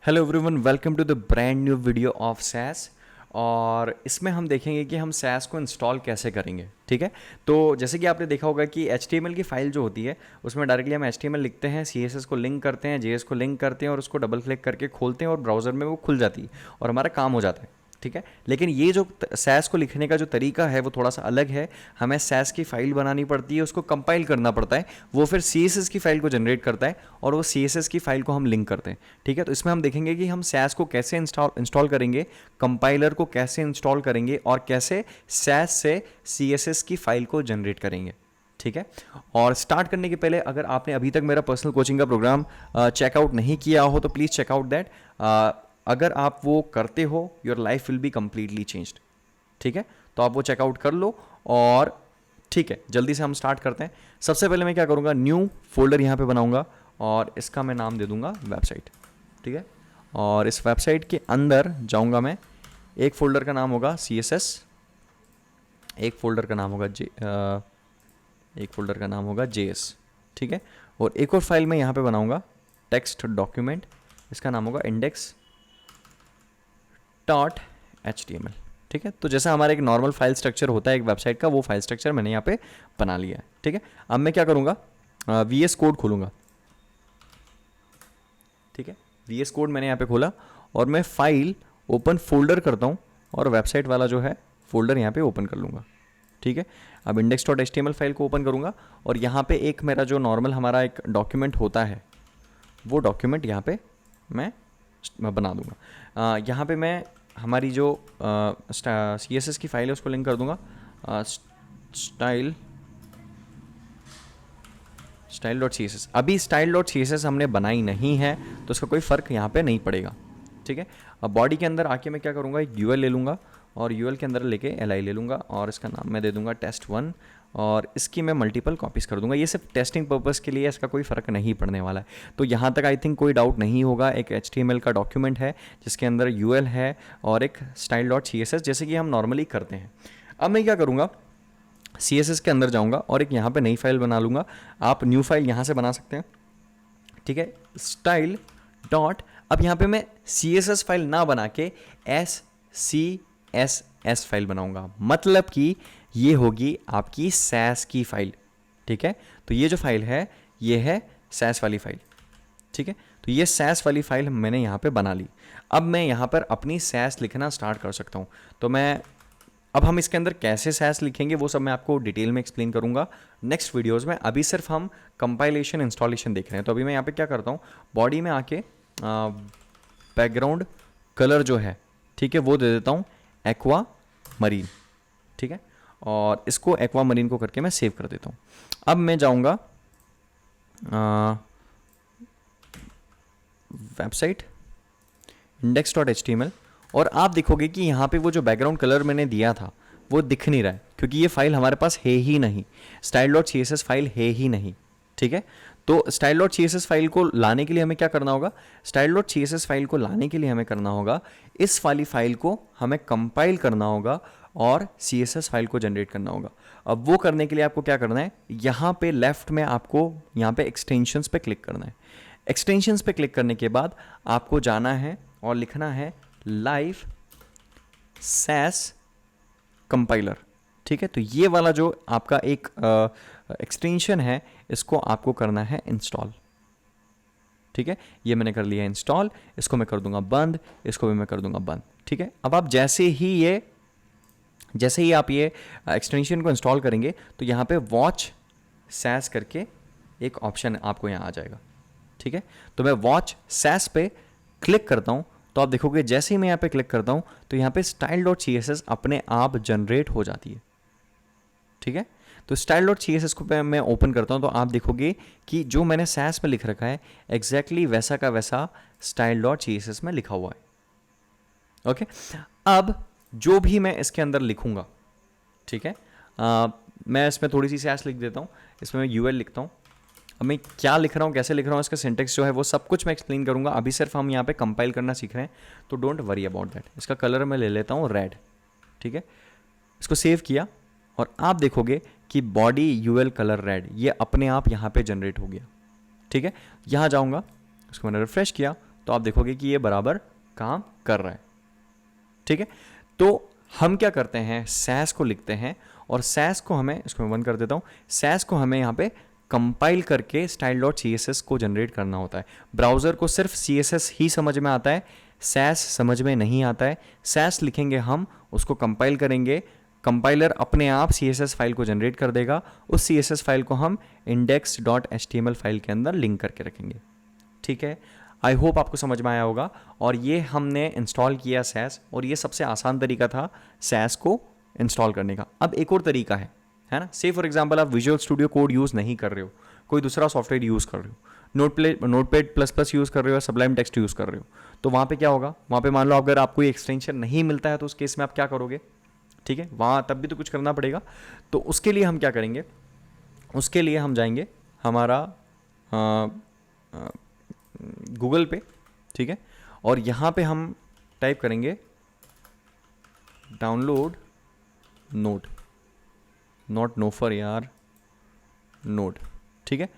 Hello everyone, welcome to the brand new video of Sass. और इसमें हम देखेंगे कि हम सैस को इंस्टॉल कैसे करेंगे। ठीक है, तो जैसे कि आपने देखा होगा कि HTML की फाइल जो होती है उसमें डायरेक्टली हम HTML लिखते हैं, CSS को लिंक करते हैं, JS को लिंक करते हैं और उसको डबल क्लिक करके खोलते हैं और ब्राउज़र में वो खुल जाती है और हमारा काम हो जाता है। ठीक है, लेकिन ये जो सैस को लिखने का जो तरीका है वो थोड़ा सा अलग है। हमें सैस की फाइल बनानी पड़ती है, उसको कंपाइल करना पड़ता है, वो फिर CSS की फाइल को जनरेट करता है और वो CSS की फाइल को हम लिंक करते हैं। ठीक है, तो इसमें हम देखेंगे कि हम सैस को कैसे इंस्टॉल करेंगे, कंपाइलर को कैसे इंस्टॉल करेंगे और कैसे सैस से CSS की फाइल को जनरेट करेंगे। ठीक है, और स्टार्ट करने के पहले अगर आपने अभी तक मेरा पर्सनल कोचिंग का प्रोग्राम चेकआउट नहीं किया हो तो प्लीज़ चेकआउट दैट। अगर आप वो करते हो your life will be completely changed. ठीक है, तो आप वो चेकआउट कर लो। और ठीक है, जल्दी से हम स्टार्ट करते हैं। सबसे पहले मैं क्या करूँगा, न्यू फोल्डर यहाँ पे बनाऊँगा और इसका मैं नाम दे दूँगा वेबसाइट। ठीक है, और इस वेबसाइट के अंदर जाऊँगा मैं। एक फोल्डर का नाम होगा CSS, एक फोल्डर का नाम होगा एक फोल्डर का नाम होगा JS। ठीक है, और एक और फाइल मैं यहाँ पे बनाऊँगा टेक्स्ट डॉक्यूमेंट, इसका नाम होगा index.html। ठीक है, तो जैसा हमारा एक नॉर्मल फाइल स्ट्रक्चर होता है एक वेबसाइट का, वो फाइल स्ट्रक्चर मैंने यहाँ पे बना लिया है। ठीक है, अब मैं क्या करूँगा, VS कोड खोलूँगा। ठीक है, VS कोड मैंने यहाँ पे खोला और मैं फाइल ओपन फोल्डर करता हूँ और वेबसाइट वाला जो है फोल्डर यहाँ पे ओपन कर लूँगा। ठीक है, अब index.html फाइल को ओपन करूँगा और यहाँ पे एक मेरा जो नॉर्मल हमारा एक डॉक्यूमेंट होता है वो डॉक्यूमेंट यहाँ पे मैं बना दूँगा। यहाँ पे मैं हमारी जो CSS की फाइल है उसको लिंक कर दूँगा, style.css। अभी style.css हमने बनाई नहीं है तो उसका कोई फ़र्क यहाँ पे नहीं पड़ेगा। ठीक है, अब बॉडी के अंदर आके मैं क्या करूँगा, एक UL ले लूँगा और UL के अंदर लेके LI ले लूँगा और इसका नाम मैं दे दूँगा test1 और इसकी मैं मल्टीपल कॉपीज़ कर दूँगा। ये सिर्फ टेस्टिंग पर्पज़ के लिए, इसका कोई फ़र्क नहीं पड़ने वाला है। तो यहाँ तक आई थिंक कोई डाउट नहीं होगा। एक HTML का डॉक्यूमेंट है जिसके अंदर UL है और एक style.css जैसे कि हम नॉर्मली करते हैं। अब मैं क्या करूँगा, CSS के अंदर जाऊँगा और एक यहाँ पे नई फाइल बना लूँगा। आप न्यू फाइल यहाँ से बना सकते हैं। ठीक है, स्टाइल डॉट, अब यहाँ पे मैं CSS फाइल ना बना के SCSS फाइल बनाऊँगा, मतलब कि ये होगी आपकी सैस की फाइल। ठीक है, तो ये जो फाइल है ये है सैस वाली फाइल। ठीक है, तो ये सैस वाली फाइल मैंने यहाँ पे बना ली। अब मैं यहाँ पर अपनी सैस लिखना स्टार्ट कर सकता हूँ। तो अब हम इसके अंदर कैसे सैस लिखेंगे वो सब मैं आपको डिटेल में एक्सप्लेन करूँगा नेक्स्ट वीडियोस में। अभी सिर्फ हम कंपाइलेशन इंस्टॉलेशन देख रहे हैं। तो अभी मैं यहाँ पे क्या करता हूँ, बॉडी में आके बैकग्राउंड कलर जो है, ठीक है, वो दे देता हूँ एक्वा मरीन। ठीक है, और इसको एक्वा मरीन को करके मैं सेव कर देता हूँ। अब मैं जाऊँगा वेबसाइट index.html और आप देखोगे कि यहाँ पे वो जो बैकग्राउंड कलर मैंने दिया था वो दिख नहीं रहा है क्योंकि ये फाइल हमारे पास है ही नहीं, style.css फाइल है ही नहीं। ठीक है, तो style.css फाइल को लाने के लिए हमें क्या करना होगा, style.css फाइल को लाने के लिए हमें करना होगा, इस वाली फाइल को हमें कंपाइल करना होगा और CSS फाइल को जनरेट करना होगा। अब वो करने के लिए आपको क्या करना है, यहाँ पे लेफ्ट में आपको यहाँ पे एक्सटेंशंस पे क्लिक करना है। एक्सटेंशंस पे क्लिक करने के बाद आपको जाना है और लिखना है लाइव सैस कंपाइलर। ठीक है, तो ये वाला जो आपका एक एक्सटेंशन है इसको आपको करना है इंस्टॉल। ठीक है, ये मैंने कर लिया इंस्टॉल, इसको मैं कर दूंगा बंद, इसको भी मैं कर दूंगा बंद। ठीक है, अब आप जैसे ही आप ये एक्सटेंशन को इंस्टॉल करेंगे तो यहाँ पे वॉच सैस करके एक ऑप्शन आपको यहाँ आ जाएगा। ठीक है, तो मैं वॉच सैस पे क्लिक करता हूँ तो आप देखोगे जैसे ही मैं यहाँ पे क्लिक करता हूँ तो यहाँ पे style.css अपने आप जनरेट हो जाती है। ठीक है, तो style.css को मैं ओपन करता हूँ तो आप देखोगे कि जो मैंने सैस में लिख रखा है एग्जैक्टली वैसा का वैसा style.css में लिखा हुआ है। ओके, अब जो भी मैं इसके अंदर लिखूँगा, ठीक है, मैं इसमें थोड़ी सी सैस लिख देता हूँ, इसमें मैं UL लिखता हूँ। अब मैं क्या लिख रहा हूँ, कैसे लिख रहा हूँ, इसका सिंटेक्स जो है वो सब कुछ मैं एक्सप्लेन करूँगा। अभी सिर्फ हम यहाँ पे कंपाइल करना सीख रहे हैं तो डोंट वरी अबाउट दैट। इसका कलर मैं ले लेता हूँ रेड। ठीक है, इसको सेव किया और आप देखोगे कि बॉडी UL कलर रेड ये अपने आप यहाँ पे जनरेट हो गया। ठीक है, यहाँ जाऊँगा, इसको मैंने रिफ्रेश किया तो आप देखोगे कि ये बराबर काम कर रहा है। ठीक है, तो हम क्या करते हैं, सैस को लिखते हैं और सैस को हमें, इसको मैं बंद कर देता हूँ, सैस को हमें यहाँ पे कंपाइल करके style.css को जनरेट करना होता है। ब्राउज़र को सिर्फ CSS ही समझ में आता है, सैस समझ में नहीं आता है। सैस लिखेंगे हम, उसको कंपाइल करेंगे, कंपाइलर अपने आप CSS फाइल को जनरेट कर देगा, उस CSS फाइल को हम index.html फाइल के अंदर लिंक करके रखेंगे। ठीक है, आई होप आपको समझ में आया होगा। और ये हमने इंस्टॉल किया सैस, और ये सबसे आसान तरीका था सैस को इंस्टॉल करने का। अब एक और तरीका है ना, से फॉर एग्जांपल आप विजुअल स्टूडियो कोड यूज़ नहीं कर रहे हो, कोई दूसरा सॉफ्टवेयर यूज़ कर रहे हो, नोटपैड प्लस प्लस यूज़ कर रहे हो, सबलाइम टेक्स्ट यूज़ कर रहे हो, तो वहाँ पे क्या होगा, वहाँ पे मान लो अगर आपको ये एक्सटेंशन नहीं मिलता है तो उस केस में आप क्या करोगे। ठीक है, वहाँ तब भी तो कुछ करना पड़ेगा। तो उसके लिए हम क्या करेंगे, उसके लिए हम जाएंगे हमारा गूगल पे। ठीक है, और यहाँ पे हम टाइप करेंगे डाउनलोड नोड, नॉट नोफर यार, नोड। ठीक है,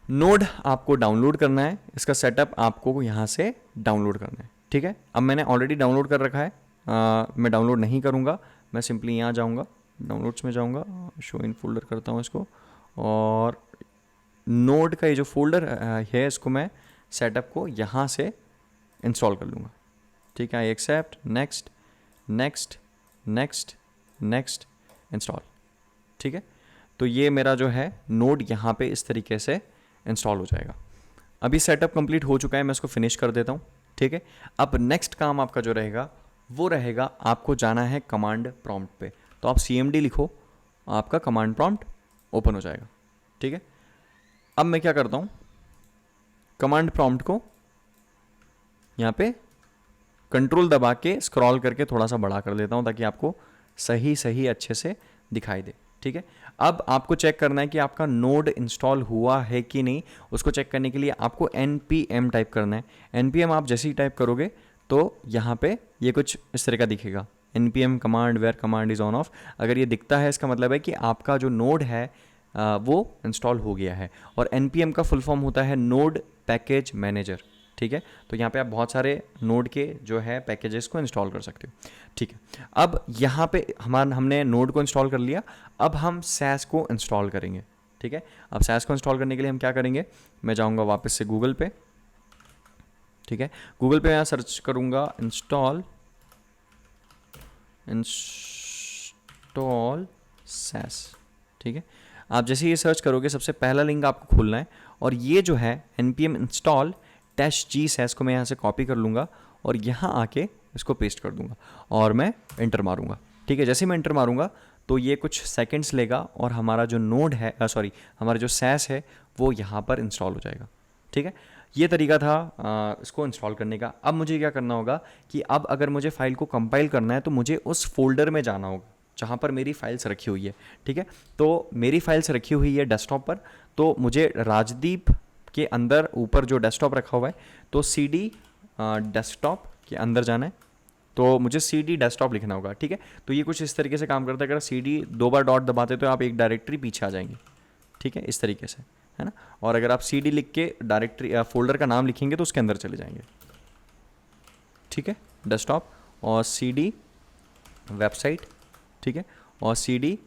नोड आपको डाउनलोड करना है, इसका सेटअप आपको यहाँ से डाउनलोड करना है। ठीक है, अब मैंने ऑलरेडी डाउनलोड कर रखा है, मैं डाउनलोड नहीं करूँगा, मैं सिंपली यहाँ जाऊँगा, डाउनलोड्स में जाऊँगा, शो इन फोल्डर करता हूँ इसको, और नोड का ये जो फोल्डर है इसको मैं सेटअप को यहाँ से इंस्टॉल कर लूँगा। ठीक है, I accept, next next next next, install. ठीक है, तो ये मेरा जो है नोड यहाँ पे इस तरीके से इंस्टॉल हो जाएगा। अभी सेटअप कंप्लीट हो चुका है, मैं इसको फिनिश कर देता हूँ। ठीक है, अब नेक्स्ट काम आपका जो रहेगा वो रहेगा, आपको जाना है कमांड प्रॉम्प्ट पे, तो आप CMD लिखो, आपका कमांड प्रॉम्प्ट ओपन हो जाएगा। ठीक है, अब मैं क्या करता हूँ, कमांड प्रॉम्प्ट को यहाँ पे कंट्रोल दबा के स्क्रॉल करके थोड़ा सा बड़ा कर देता हूँ ताकि आपको सही सही अच्छे से दिखाई दे। ठीक है, अब आपको चेक करना है कि आपका नोड इंस्टॉल हुआ है कि नहीं। उसको चेक करने के लिए आपको npm टाइप करना है। npm आप जैसे ही टाइप करोगे तो यहाँ पे ये कुछ इस तरह का दिखेगा, npm command where command is on off. अगर ये दिखता है इसका मतलब है कि आपका जो नोड है वो इंस्टॉल हो गया है। और npm का फुल फॉर्म होता है नोड पैकेज मैनेजर। ठीक है, तो यहाँ पे आप बहुत सारे नोड के जो है पैकेजेस को इंस्टॉल कर सकते हो। ठीक है, अब यहाँ पे हमने नोड को इंस्टॉल कर लिया, अब हम सैस को इंस्टॉल करेंगे। ठीक है, अब सैस को इंस्टॉल करने के लिए हम क्या करेंगे, मैं जाऊँगा वापस से गूगल पे। ठीक है, गूगल पे मैं सर्च करूँगा इंस्टॉल सैस। ठीक है, आप जैसे ये सर्च करोगे सबसे पहला लिंक आपको खोलना है, और ये जो है npm इंस्टॉल -g सैस को मैं यहाँ से कॉपी कर लूँगा और यहाँ आके इसको पेस्ट कर दूँगा और मैं एंटर मारूँगा। ठीक है, जैसे मैं एंटर मारूँगा तो ये कुछ सेकंड्स लेगा और हमारा जो नोड है हमारा जो सैस है वो यहाँ पर इंस्टॉल हो जाएगा। ठीक है, ये तरीका था इसको इंस्टॉल करने का। अब मुझे क्या करना होगा कि अब अगर मुझे फाइल को कंपाइल करना है तो मुझे उस फोल्डर में जाना होगा जहाँ पर मेरी फाइल्स रखी हुई है। ठीक है, तो मेरी फाइल्स रखी हुई है डेस्कटॉप पर, तो मुझे राजदीप के अंदर ऊपर जो डेस्कटॉप रखा हुआ है तो CD डेस्कटॉप के अंदर जाना है, तो मुझे CD डेस्कटॉप लिखना होगा। ठीक है, तो ये कुछ इस तरीके से काम करता है, अगर CD 2 बार डॉट दबाते तो आप एक डायरेक्टरी पीछे आ जाएंगे। ठीक है, इस तरीके से है ना, और अगर आप CD लिख के डायरेक्टरी फोल्डर का नाम लिखेंगे तो उसके अंदर चले जाएंगे। ठीक है, डेस्कटॉप और CD वेबसाइट, ठीक है, और CD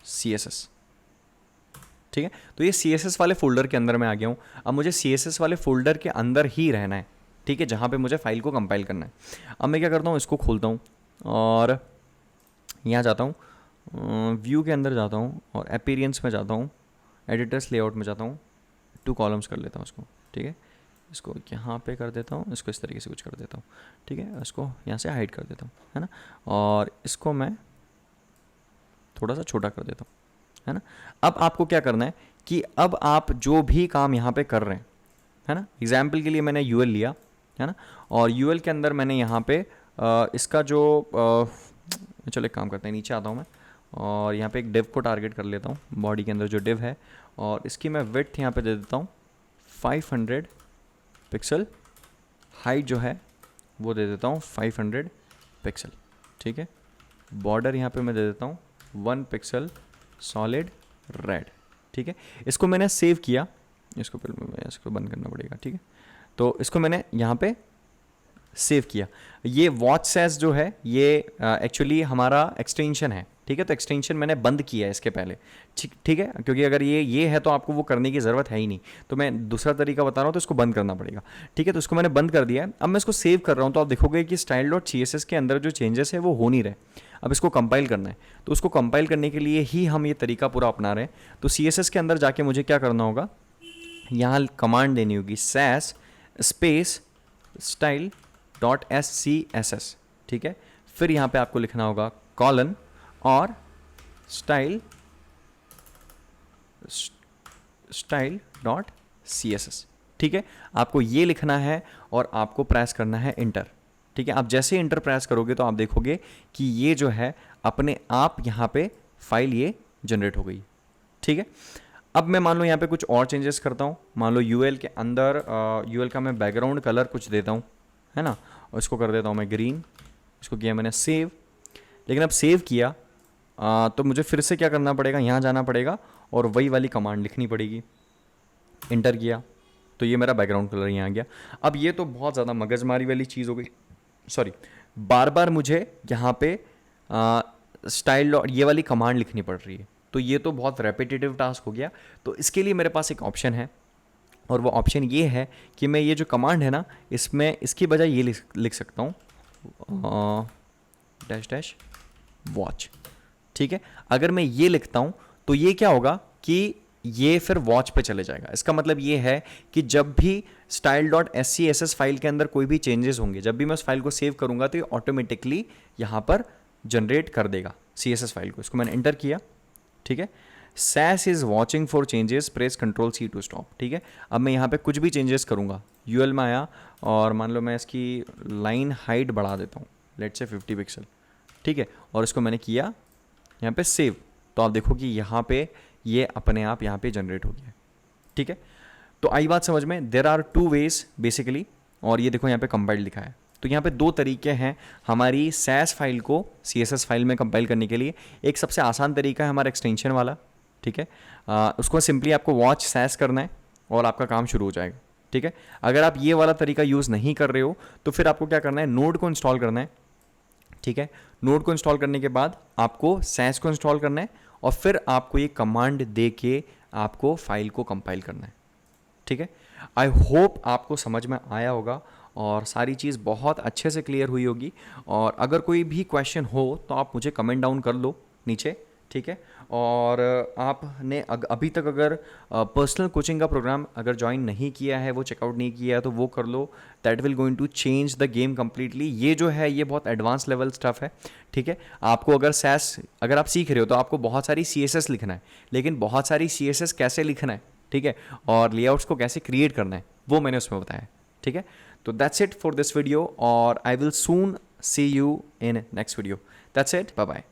CSS। ठीक है, तो ये CSS वाले फोल्डर के अंदर मैं आ गया हूँ। अब मुझे CSS वाले फोल्डर के अंदर ही रहना है। ठीक है, जहाँ पे मुझे फाइल को कंपाइल करना है। अब मैं क्या करता हूँ, इसको खोलता हूँ और यहाँ जाता हूँ, व्यू के अंदर जाता हूँ और अपीयरेंस में जाता हूँ, एडिटर्स लेआउट में जाता हूँ, 2 कॉलम्स कर लेता हूँ इसको। ठीक है, इसको यहाँ पे कर देता हूँ, इसको इस तरीके से कुछ कर देता हूँ। ठीक है, इसको यहाँ से हाइड कर देता हूँ, है ना, और इसको मैं थोड़ा सा छोटा कर देता हूँ, है ना। अब आपको क्या करना है कि अब आप जो भी काम यहाँ पे कर रहे हैं, है ना, एग्जाम्पल के लिए मैंने UL लिया, है ना, और UL के अंदर मैंने यहाँ पे इसका जो चलो एक काम करते हैं, नीचे आता हूँ मैं और यहाँ पे एक डिव को टारगेट कर लेता हूँ, बॉडी के अंदर जो डिव है, और इसकी मैं विड्थ यहाँ पे दे देता हूँ 500 पिक्सल, हाइट जो है वो दे देता हूँ 500 पिक्सल। ठीक है, बॉर्डर यहाँ पे मैं दे देता हूँ 1 पिक्सल सॉलिड रेड। ठीक है, इसको मैंने सेव किया, इसको पहले इसको बंद करना पड़ेगा। ठीक है, तो इसको मैंने यहाँ पे सेव किया। ये वॉच सैस जो है ये एक्चुअली हमारा एक्सटेंशन है, ठीक है। तो एक्सटेंशन मैंने बंद किया है इसके पहले, ठीक है, क्योंकि अगर ये है तो आपको वो करने की ज़रूरत है ही नहीं। तो मैं दूसरा तरीका बता रहा हूँ, तो इसको बंद करना पड़ेगा, ठीक है। तो इसको मैंने बंद कर दिया है। अब मैं इसको सेव कर रहा हूँ, तो आप देखोगे कि style.css के अंदर जो चेंजेस है वो हो नहीं रहे। अब इसको कंपाइल करना है, तो उसको कंपाइल करने के लिए ही हम ये तरीका पूरा अपना रहे हैं। तो CSS के अंदर जाके मुझे क्या करना होगा, यहाँ कमांड देनी होगी sass स्पेस style.scss, ठीक है। फिर यहाँ पे आपको लिखना होगा कॉलन और style.css, ठीक है। आपको ये लिखना है और आपको प्रेस करना है इंटर, ठीक है। आप जैसे इंटर प्रेस करोगे तो आप देखोगे कि ये जो है अपने आप यहाँ पे फाइल ये जनरेट हो गई, ठीक है। अब मैं मान लो यहाँ पे कुछ और चेंजेस करता हूँ। मान लो यूएल के अंदर यूएल का मैं बैकग्राउंड कलर कुछ देता हूँ, है ना, और इसको कर देता हूँ मैं ग्रीन। इसको किया मैंने सेव, लेकिन अब सेव किया तो मुझे फिर से क्या करना पड़ेगा, यहाँ जाना पड़ेगा और वही वाली कमांड लिखनी पड़ेगी। इंटर किया तो ये मेरा बैकग्राउंड कलर यहाँ आ गया। अब ये तो बहुत ज़्यादा मगजमारी वाली चीज़ हो गई, सॉरी, बार बार मुझे यहाँ पे स्टाइल ये वाली कमांड लिखनी पड़ रही है, तो ये तो बहुत रेपिटेटिव टास्क हो गया। तो इसके लिए मेरे पास एक ऑप्शन है, और वो ऑप्शन ये है कि मैं ये जो कमांड है ना, इसमें इसकी बजाय ये लिख सकता हूँ डैश डैश वॉच, ठीक है। अगर मैं ये लिखता हूँ तो ये क्या होगा कि ये फिर वॉच पे चले जाएगा। इसका मतलब ये है कि जब भी style.scss फाइल के अंदर कोई भी चेंजेस होंगे, जब भी मैं उस फाइल को सेव करूँगा तो ये ऑटोमेटिकली यहाँ पर जनरेट कर देगा CSS फाइल को। इसको मैंने एंटर किया, ठीक है। sass is watching for changes, press Ctrl+C to stop, ठीक है। अब मैं यहाँ पे कुछ भी चेंजेस करूँगा, यूएल में आया और मान लो मैं इसकी लाइन हाइट बढ़ा देता हूँ, लेट्स से 50 पिक्सल, ठीक है। और इसको मैंने किया यहाँ पे सेव, तो आप देखो कि यहाँ पे ये अपने आप यहाँ पे जनरेट हो गया, ठीक है। तो आई बात समझ में, देर आर 2 वेज बेसिकली। और ये देखो यहाँ पे कंपाइल लिखा है, तो यहाँ पे 2 तरीके हैं हमारी sass फाइल को CSS फाइल में कंपाइल करने के लिए। एक सबसे आसान तरीका है हमारा एक्सटेंशन वाला, ठीक है। उसको सिंपली आपको वॉच sass करना है और आपका काम शुरू हो जाएगा, ठीक है। अगर आप ये वाला तरीका यूज़ नहीं कर रहे हो तो फिर आपको क्या करना है, नोड को इंस्टॉल करना है, ठीक है। नोड को इंस्टॉल करने के बाद आपको sass को इंस्टॉल करना है और फिर आपको ये कमांड दे के आपको फाइल को कंपाइल करना है, ठीक है। आई होप आपको समझ में आया होगा और सारी चीज़ बहुत अच्छे से क्लियर हुई होगी। और अगर कोई भी क्वेश्चन हो तो आप मुझे कमेंट डाउन कर लो नीचे, ठीक है। और आपने अभी तक अगर पर्सनल कोचिंग का प्रोग्राम अगर ज्वाइन नहीं किया है, वो चेकआउट नहीं किया है, तो वो कर लो। That will going to change the game completely. ये जो है ये बहुत एडवांस लेवल स्टफ है, ठीक है। आपको अगर sass अगर आप सीख रहे हो तो आपको बहुत सारी CSS लिखना है, लेकिन बहुत सारी CSS कैसे लिखना है, ठीक है, और लेआउट्स को कैसे क्रिएट करना है वो मैंने उसमें बताया, ठीक है। तो that's it for this video और I will soon see you in next video. That's it, bye bye.